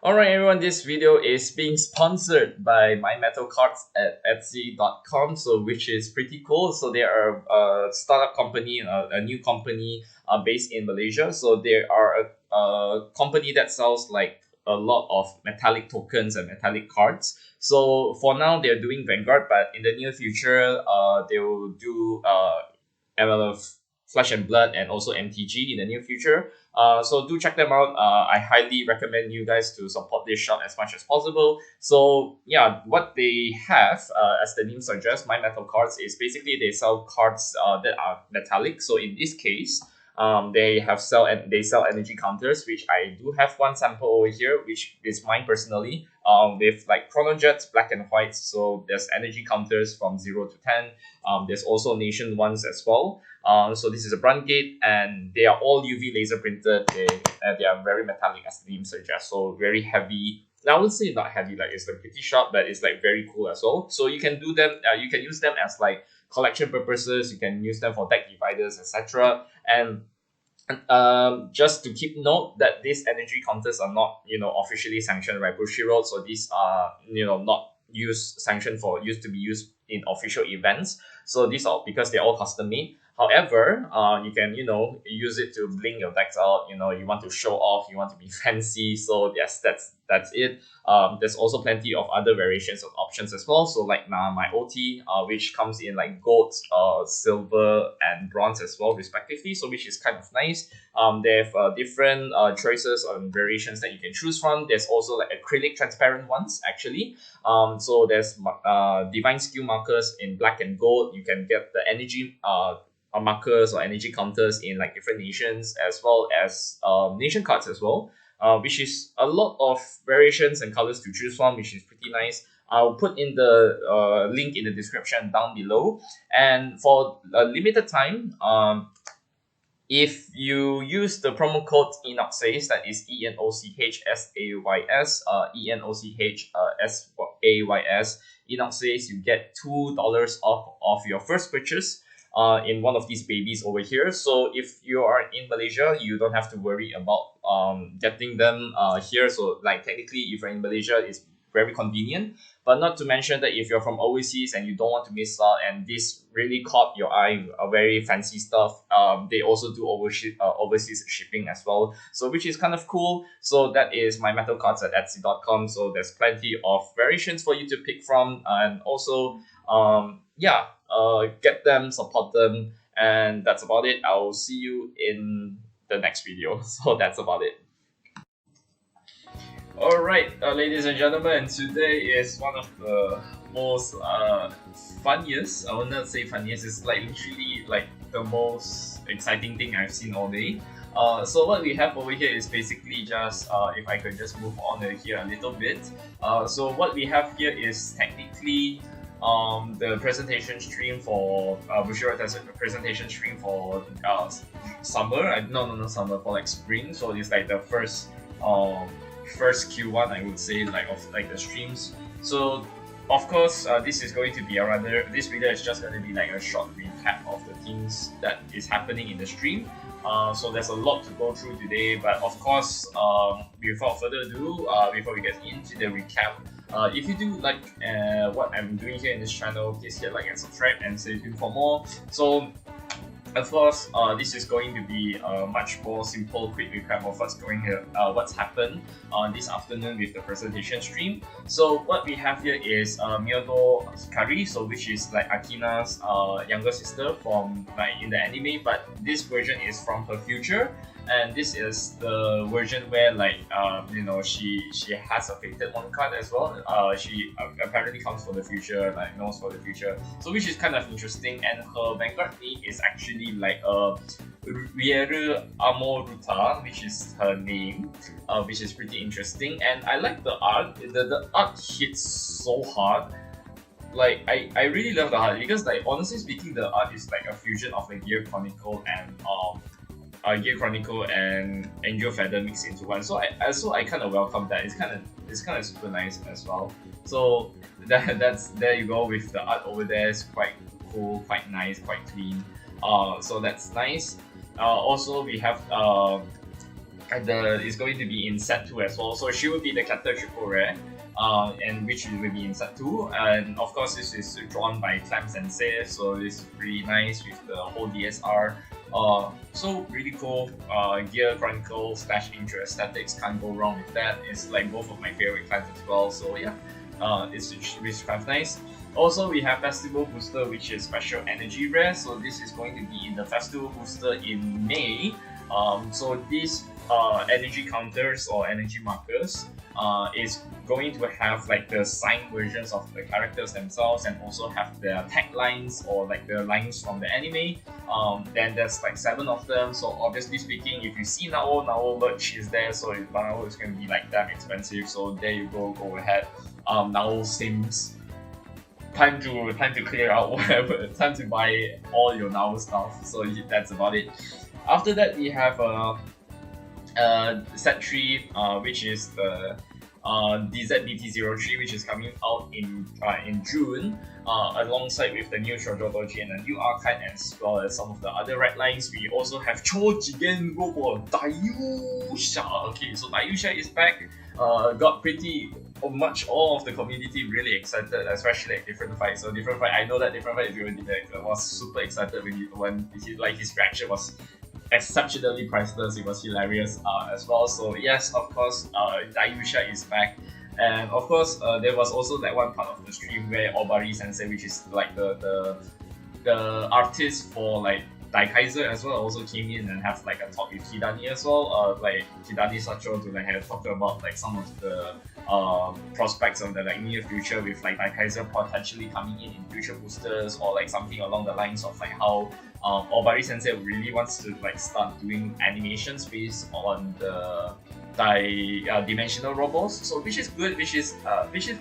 Alright everyone, this video is being sponsored by My Metal Cards at Etsy.com, so which is pretty cool. So they are a startup company, a new company based in Malaysia. So they are a company that sells like a lot of metallic tokens and metallic cards. So for now they're doing Vanguard, but in the near future they will do MLF Flesh and Blood and also MTG in the near future. So do check them out. I highly recommend you guys to support this shop as much as possible. So yeah, what they have, as the name suggests, My Metal Cards is basically they sell cards that are metallic. So in this case, they sell energy counters, which I do have one sample over here, which is mine personally. With like chrono jets, black and white. So there's energy counters from 0 to 10. There's also nation ones as well. So this is a brand gate, and they are all UV laser printed. They are very metallic, as the name suggests. So very heavy. I would say not heavy, like it's like pretty sharp, but it's like very cool as well. So you can do them. You can use them as like collection purposes. You can use them for deck dividers, etc. And just to keep note that these energy counters are not officially sanctioned by Bushiroad. So these are not used to be used in official events. So these are because they're all custom made. However, you can use it to bling your decks out. You want to show off, you want to be fancy. So yes, that's it. There's also plenty of other variations of options as well. So like my OT, which comes in like gold, silver, and bronze as well, respectively. So which is kind of nice. They have different choices and variations that you can choose from. There's also like acrylic transparent ones actually. So there's divine skill markers in black and gold. You can get the energy markers or energy counters in like different nations, as well as nation cards as well, which is a lot of variations and colors to choose from, which is pretty nice. I'll put in the link in the description down below. And for a limited time, if you use the promo code ENOCHSAYS, that is ENOCHSAYS, ENOCHSAYS, ENOCHSAYS, you get $2 off of your first purchase in one of these babies over here. So if you are in Malaysia, you don't have to worry about getting them here. So like technically, if you're in Malaysia, it's very convenient. But not to mention that if you're from overseas and you don't want to miss out, and this really caught your eye, very fancy stuff, they also do overseas shipping as well. So which is kind of cool. So that is My Metal Cards at Etsy.com. So there's plenty of variations for you to pick from, and also get them, support them, and that's about it. I'll see you in the next video. So that's about it. Alright, ladies and gentlemen, today is one of the most funniest, I will not say funniest, it's like literally like the most exciting thing I've seen all day. So what we have over here is basically just, if I could just move on here a little bit. So what we have here is technically the presentation stream for Bushiroad has a presentation stream for summer. No, not summer, for like spring. So it's like the first Q1, I would say, like of like the streams. So of course, this is going to be this video is just going to be like a short recap of the things that is happening in the stream. So there's a lot to go through today, but of course, without further ado, before we get into the recap, if you do like what I'm doing here in this channel, please hit like and subscribe and stay tuned for more. So of course, this is going to be a much more simple, quick recap of what's happened this afternoon with the presentation stream. So what we have here is Miyoto Hikari, so which is like Akina's younger sister from like in the anime, but this version is from her future. And this is the version where like she has a fated one card as well. She apparently comes for the future, like knows for the future. So which is kind of interesting. And her Vanguard name is actually like Rieru Amoruta, which is her name, which is pretty interesting. And I like the art. The art hits so hard. Like I really love the art because like honestly speaking, the art is like a fusion of like Gear Chronicle and Angel Feather mixed into one. So I kind of welcome that. It's kind of super nice as well. So there you go with the art over there. It's quite cool, quite nice, quite clean. So that's nice. Also we have is going to be in set 2 as well. So she will be the character triple rare, and which will be in set 2. And of course, this is drawn by Clem Sensei, so it's pretty nice with the whole DSR. So really cool. Gear Chronicle / Intro Aesthetics, can't go wrong with that. It's like both of my favorite clans as well. So yeah, it's kind of nice. Also, we have Festival Booster, which is special energy rare. So this is going to be in the Festival Booster in May. So these energy counters or energy markers is going to have like the signed versions of the characters themselves, and also have their taglines or like the lines from the anime. Then there's like 7 of them. So obviously speaking, if you see Nao merch is there, so Nao is going to be like damn expensive. So there you go ahead. Nao seems time to clear out whatever, time to buy all your Nao stuff. So that's about it. After that, we have set 3, which is the DZBT03, which is coming out in June, alongside with the new Shoujo Doji and a new archive, as well as some of the other red lines. We also have Chojigen Robot Dayusha. Okay, so Dayusha is back. Got pretty much all of the community really excited, especially like Different Fight. So Different Fight, I know that Different Fight was super excited when his reaction was exceptionally priceless. It was hilarious as well. So yes, of course, Dayusha is back. And of course, there was also that one part of the stream where Obari Sensei, which is like the artist for like Daikaiser as well, also came in and have like a talk with Hidani as well. Like Hidani Sacho to like have talked about like some of the prospects of the like near future, with like Daikaiser potentially coming in future boosters, or like something along the lines of like how Obari Sensei really wants to like start doing animations based on the dimensional robots. So which is good, which is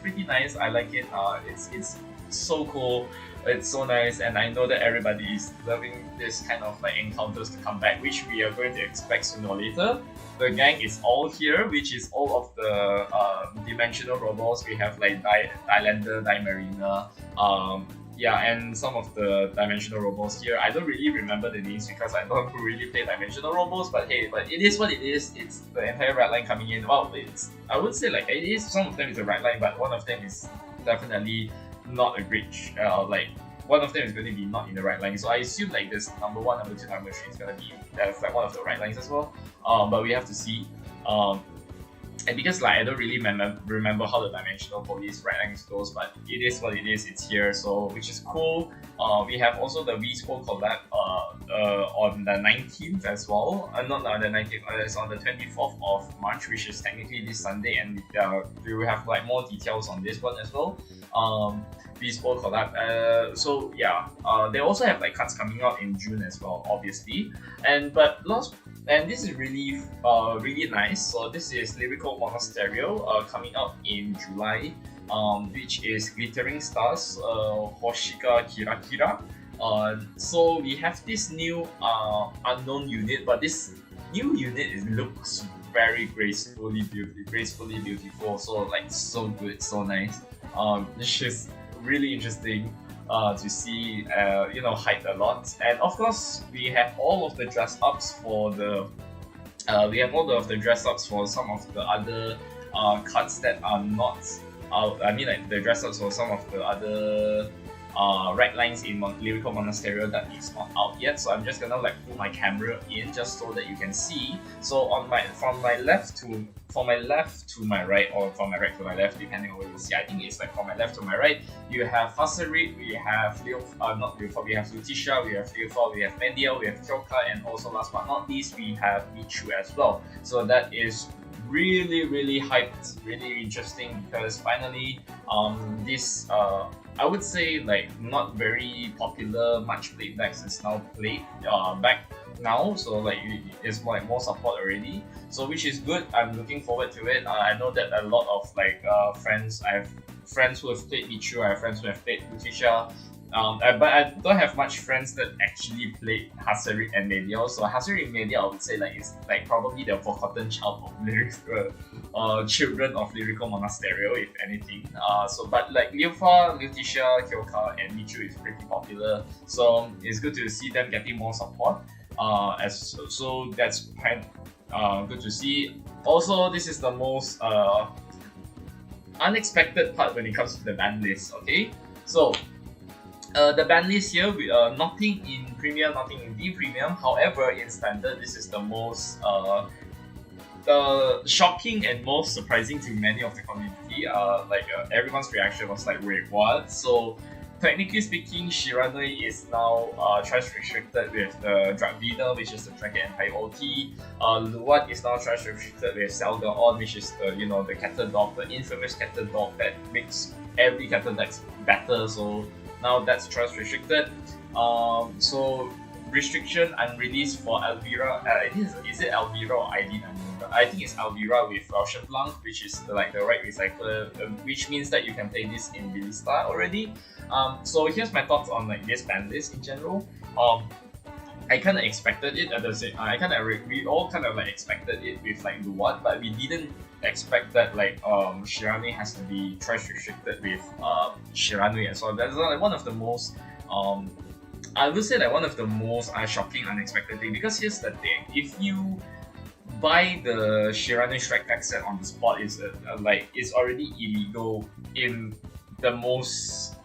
pretty nice. I like it. It's so cool. It's so nice, and I know that everybody is loving this kind of like encounters to come back, which we are going to expect sooner or later. The gang is all here, which is all of the dimensional robots. We have like Dilander, Dimarina, yeah, and some of the dimensional robots here. I don't really remember the names because I don't really play dimensional robots, but hey, but it is what it is. It's the entire red line coming in. Well, I would say like it is, some of them is a red line, but one of them is definitely not a great like one of them is going to be not in the right line. So I assume like this number 1, number 2, number 3 is going to be that's like one of the right lines as well. But we have to see. And because like I don't really remember how the dimensional police right lines goes, but it is what it is. It's here, so which is cool. We have also the V-Score collab on the 19th as well. Not on the 19th. It's on the 24th of March, which is technically this Sunday, and we will have like more details on this one as well. V-Score collab. So yeah, they also have like cards coming out in June as well, obviously. And this is really really nice. So this is Lyrical Monasterio coming out in July, which is Glittering Stars, Hoshika Kira Kira. So we have this new unknown unit, but this new unit looks very gracefully beautiful. So like so good, so nice. This is really interesting to see, hyped a lot. And of course, we have all of the dress ups for the some of the other cards that are not. I mean, like the dress ups for some of the other red lines in Lyrical Monasterio that is not out yet. So I'm just gonna like pull my camera in just so that you can see. So from my left to my right, or from my right to my left, depending on what you see. I think it's like from my left to my right. You have Faserit, we have we have Lutisha, we have Leofa, we have Mendia, we have Kyoka, and also last but not least, we have Michu as well. So that is really hyped, really interesting, because finally this I would say like not very popular, much played decks is now played back now, so like it's more support already, so which is good. I'm looking forward to it. I know that a lot of like friends, I have friends who have played Michu, I have friends who have played Lutisha, but I don't have much friends that actually played Hasarit and Media. So Hasarit and Media, I would say like is like probably the forgotten child of children of Lyrical Monasterio, if anything. But like Leofa, Lutisha, Kyoka, and Michu is pretty popular. So it's good to see them getting more support. So that's Good to see. Also, this is the most unexpected part when it comes to the ban list. Okay, so the ban list here, nothing in premium, nothing in D premium. However, in standard, this is the most shocking and most surprising to many of the community. Everyone's reaction was like, wait, what? So technically speaking, Shiranui is now trash restricted with the Drug Leader, which is the Dragon Empire OT. Luwat is now trash restricted with Selga On, which is the the Cattle Dog, the infamous Cattle Dog that makes every Cattle deck better. So now that's trash restricted. So restriction unreleased for Elvira. Is it Elvira or Eileen? I think it's Elvira with Rauschen Blanc, which is the right recycler, which means that you can play this in Bilista already. So here's my thoughts on this ban list in general. I kind of expected it at the same. We all kind of expected it with Luwat, but we didn't expect that Shiranui has to be trash restricted with Shiranui as well. That's one of the most I would say one of the most shocking, unexpected thing, because here's the thing: if you buy the Shiranui Strike Deck set on the spot, it's already illegal in the most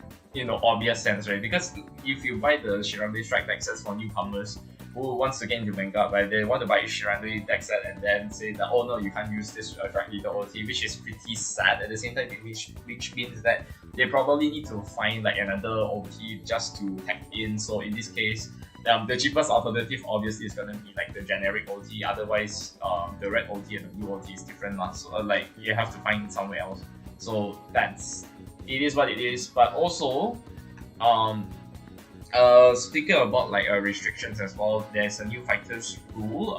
obvious sense, right? Because if you buy the Shiranui Strike Deck sets for newcomers who wants to get into Vanguard, right, they want to buy a Shiranui deck set and then say that, oh no, you can't use this Drag Leader OT, which is pretty sad at the same time, which means that they probably need to find another OT just to hack in. So in this case, the cheapest alternative obviously is gonna be the generic OT. Otherwise, the red OT and the blue OT is different, so you have to find it somewhere else. So it is what it is. But also, speaking about restrictions as well, there's a new fighters rule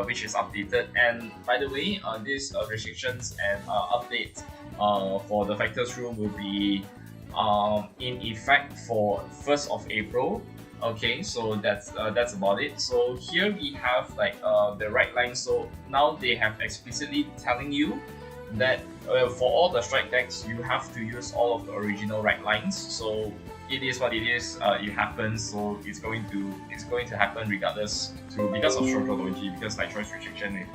which is updated. And by the way, these restrictions and updates for the fighters rule will be in effect for 1st of April. Okay, so that's about it. So here we have the right line. So now they have explicitly telling you that for all the strike decks, you have to use all of the original right lines. So it is what it is. It happens. So it's going to happen regardless because of Shoujo Doji, because choice restriction.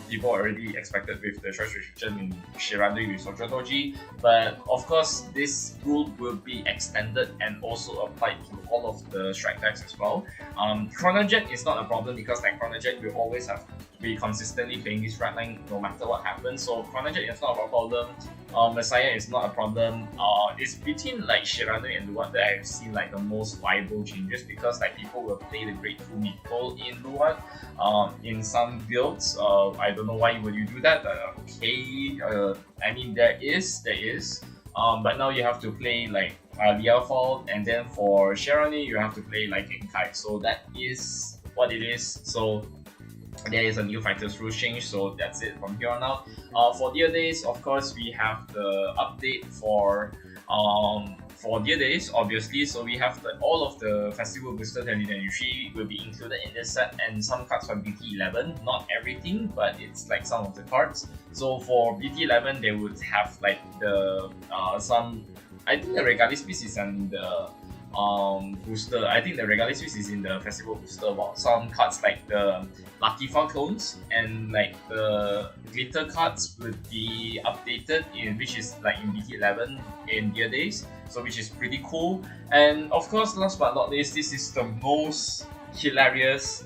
People already expected with the choice restriction in Shiranui with Shoujo Doji, but of course this rule will be extended and also applied to all of the strike decks as well. Chronojet is not a problem because Chronojet will always have to be consistently playing this right line no matter what happens. So Chronojet is not a problem. Messiah is not a problem. It's between Shiranui and Luwat that I've seen the most viable changes, because people will play the Great Two Meatball in Luwat. In some builds, I don't know why would you do that, but okay. I mean there is. But now you have to play Liaofault, and then for Shiranui you have to play Genkai. So that is what it is. So there is a new fighters rule change, so that's it from here on out. For Dear Days, of course, we have the update for Dear Days, obviously. So we have all of the Festival Booster 2023 will be included in this set, and some cards from BT11, not everything, but it's some of the cards. So for BT11, they would have the some. I think the Regalis piece is in the booster. I think the Regalis piece is in the Festival Booster. About some cards like the Latifa clones and the glitter cards would be updated which is in BT11 in Dear Days. So which is pretty cool. And of course, last but not least, this is the most hilarious,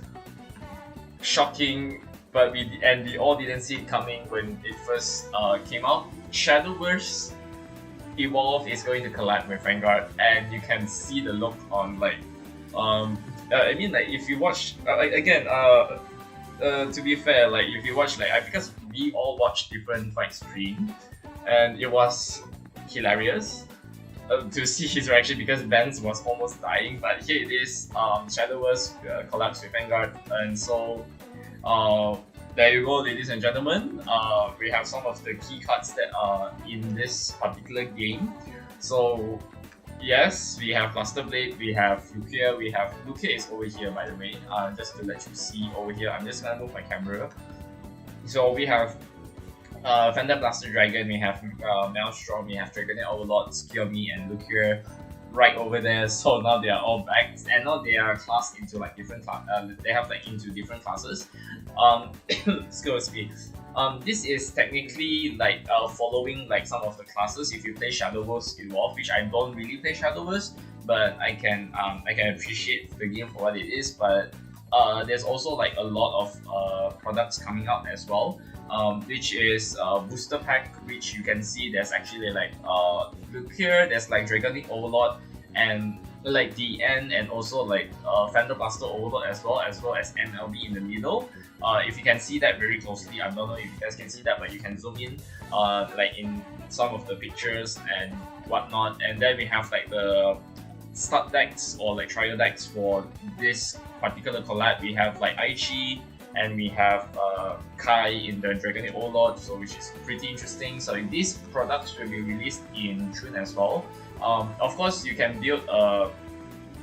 shocking, but we all didn't see it coming when it first came out. Shadowverse Evolve is going to collab with Vanguard, and you can see the look on if you watch again, to be fair, if you watch because we all watch different fight stream, and it was hilarious to see his reaction, because Benz was almost dying. But here it is, Shadowverse collabs with Vanguard, and so there you go, ladies and gentlemen. We have some of the key cards that are in this particular game. So yes, we have Clusterblade, we have Lucia, Lucia is over here, by the way, just to let you see over here. I'm just gonna move my camera. So we have Fender Blaster Dragon, we have Maelstrom, we have Dragonet Overlord, Skiomi, and Lucia. right over there. So now they are all back, and now they are classed into like different they have like into different classes. Excuse me. This is technically like following like some of the classes. If you play Shadowverse Evolved, which I don't really play Shadowverse, but I can appreciate the game for what it is. But there's also like a lot of products coming out as well, which is booster pack, which you can see there's actually like look here, there's like Dragonic Overlord and like DN, and also like Phantom Blaster Overlord as well as MLB in the middle. If you can see that very closely, I don't know if you guys can see that, but you can zoom in like in some of the pictures and whatnot. And then we have like the start decks or like trial decks for this particular collab. We have like Aichi, and we have Kai in the Dragonic Overlord, so which is pretty interesting. So these products will be released in June as well. Of course, you can build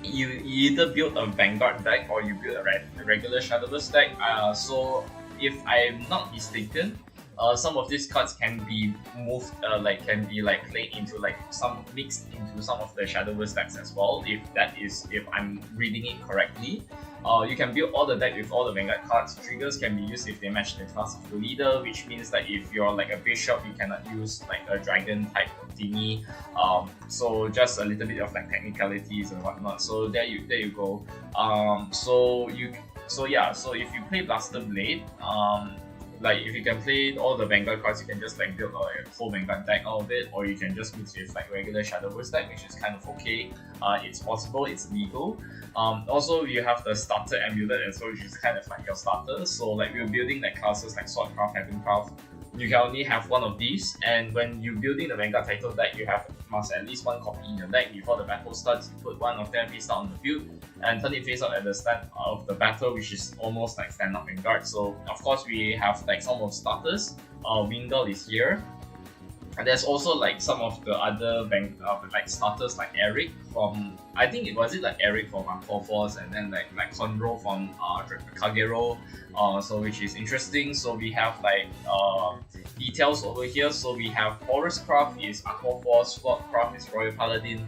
you either build a Vanguard deck or you build a regular Shadowverse deck. So if I'm not mistaken, some of these cards can be moved, can be like played into like some mixed into some of the Shadowverse decks as well. If I'm reading it correctly, you can build all the deck with all the Vanguard cards. Triggers can be used if they match the class of the leader, which means that if you're like a bishop, you cannot use like a dragon type of thingy. So just a little bit of like technicalities and whatnot. So there you go. So if you play Blaster Blade, like if you can play all the Vanguard cards, you can just like build a whole Vanguard deck out of it, or you can just mix with like regular Shadowverse deck, which is kind of okay. It's possible, it's legal. Also, you have the starter amulet as well, which is kind of like your starter. So like we're building like classes like Swordcraft, Heavencraft. You can only have one of these, and when you're building the Vanguard title deck, you must at least one copy in your deck. Before the battle starts, put one of them face down on the field and turn it face up at the start of the battle, which is almost like stand-up Vanguard. So of course we have like some of starters. Wingdal is here. And there's also like some of the other like starters like Eric from, I think it was like Eric from Force, and then like Conro from Kagero, so which is interesting. So we have like details over here. So we have Forest Craft is Aquaforce, Flood Craft is Royal Paladin,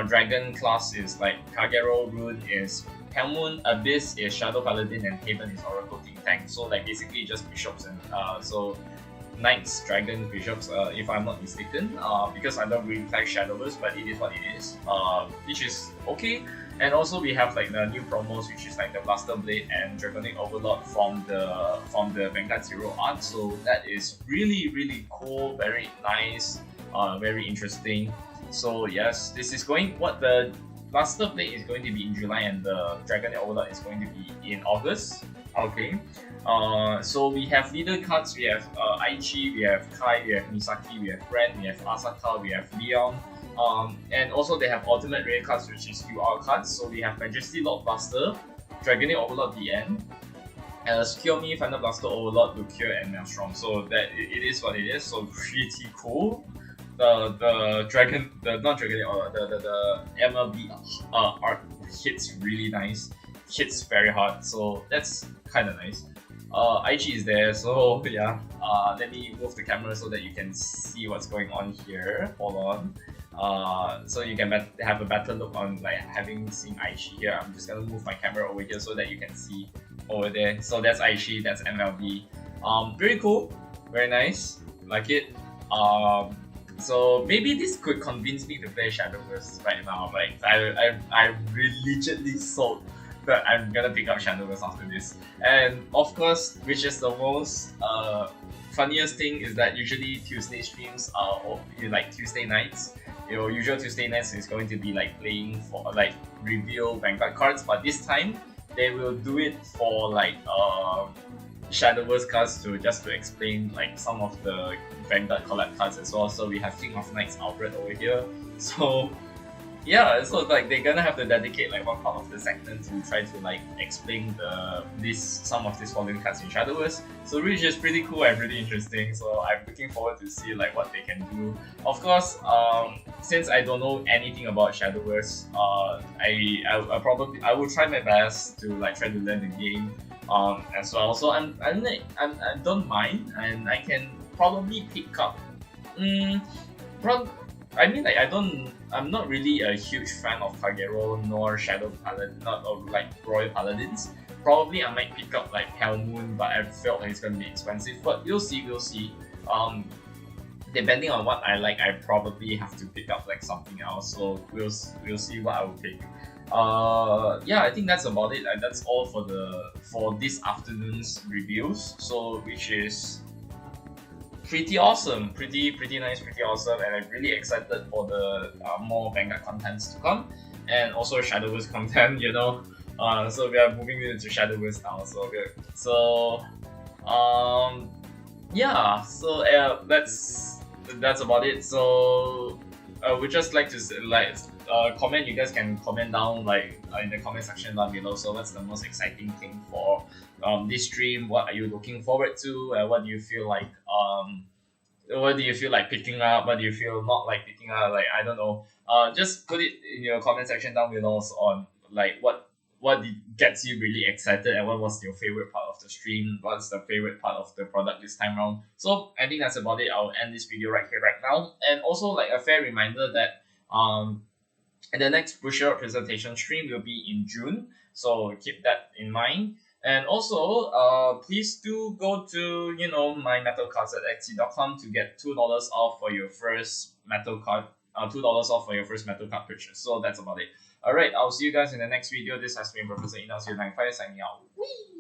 Dragon class is like Kagero, Rune is Helmut, Abyss is Shadow Paladin, and Haven is Oracle Think Tank. So like basically just bishops and so Knights, Dragons, Bishops, if I'm not mistaken, because I don't really play Shadowverse, but it is what it is, which is okay. And also we have like the new promos, which is like the Blaster Blade and Dragonic Overlord from the Vanguard Zero art. So that is really cool, very nice, very interesting. So yes, this is going, what the Blaster Blade is going to be in July, and the Dragonic Overlord is going to be in August. Okay. So we have leader cards, we have Aichi, we have Kai, we have Misaki, we have Ren, we have Asaka, we have Leon, and also they have ultimate rare cards, which is UR cards. So we have Majesty Lord Blaster, Dragonic Overlord DN, Kyomi, Phantom Blaster Overlord, Lucia, and Maelstrom. So that it is what it is. So pretty cool. The MLB art hits really nice, hits very hard. So that's kind of nice. Aichi is there, so yeah. Let me move the camera so that you can see what's going on here. Hold on. So you can have a better look on like having seen Aichi here. I'm just gonna move my camera over here so that you can see over there. So that's Aichi, that's MLB. Very cool, very nice, like it. So maybe this could convince me to play Shadowverse right now. Like I religiously sold that I'm gonna pick up Shadowverse after this. And of course, which is the most funniest thing, is that usually Tuesday streams are like Tuesday nights. Your usual Tuesday nights is going to be like playing for like reveal Vanguard cards, but this time they will do it for like Shadowverse cards to explain like some of the Vanguard collab cards as well. So we have King of Knights Alfred over here. So yeah, so like they're gonna have to dedicate like one part of the segment to try to like explain some of these following cards in Shadowverse. So which is pretty cool and really interesting. So I'm looking forward to see like what they can do. Of course, since I don't know anything about Shadowverse, I will try my best to like try to learn the game as well. So I don't mind, and I can probably pick up. I mean, like, I'm not really a huge fan of Kagero nor Shadow Paladin, not or like Royal Paladins. Probably I might pick up like Hellmoon, but I felt like it's gonna be expensive. But we'll see, we'll see. Depending on what I like, I probably have to pick up like something else. So we'll see what I will pick. Yeah, I think that's about it. That's all for this afternoon's reviews. So which is pretty awesome, pretty nice, pretty awesome, and I'm really excited for the more Vanguard contents to come, and also Shadowverse content. So we are moving into Shadowverse now. Um, yeah. So that's about it. So we just like to comment. You guys can comment down in the comment section down below. So what's the most exciting thing for this stream? What are you looking forward to? What do you feel like what do you feel like picking up? What do you feel not like picking up? Like, I don't know. Just put it in your comment section down below on like gets you really excited, and what was your favorite part of the stream? What's the favorite part of the product this time around? So I think that's about it. I'll end this video right here, right now. And also, like, a fair reminder that and the next Bushiroad presentation stream will be in June, so keep that in mind. And also, please do go to my metal cards at Etsy.com to get $2 off for your first metal card. $2 off for your first metal card purchase. So that's about it. All right, I'll see you guys in the next video. This has been Professor Ina 095 signing out. Whee!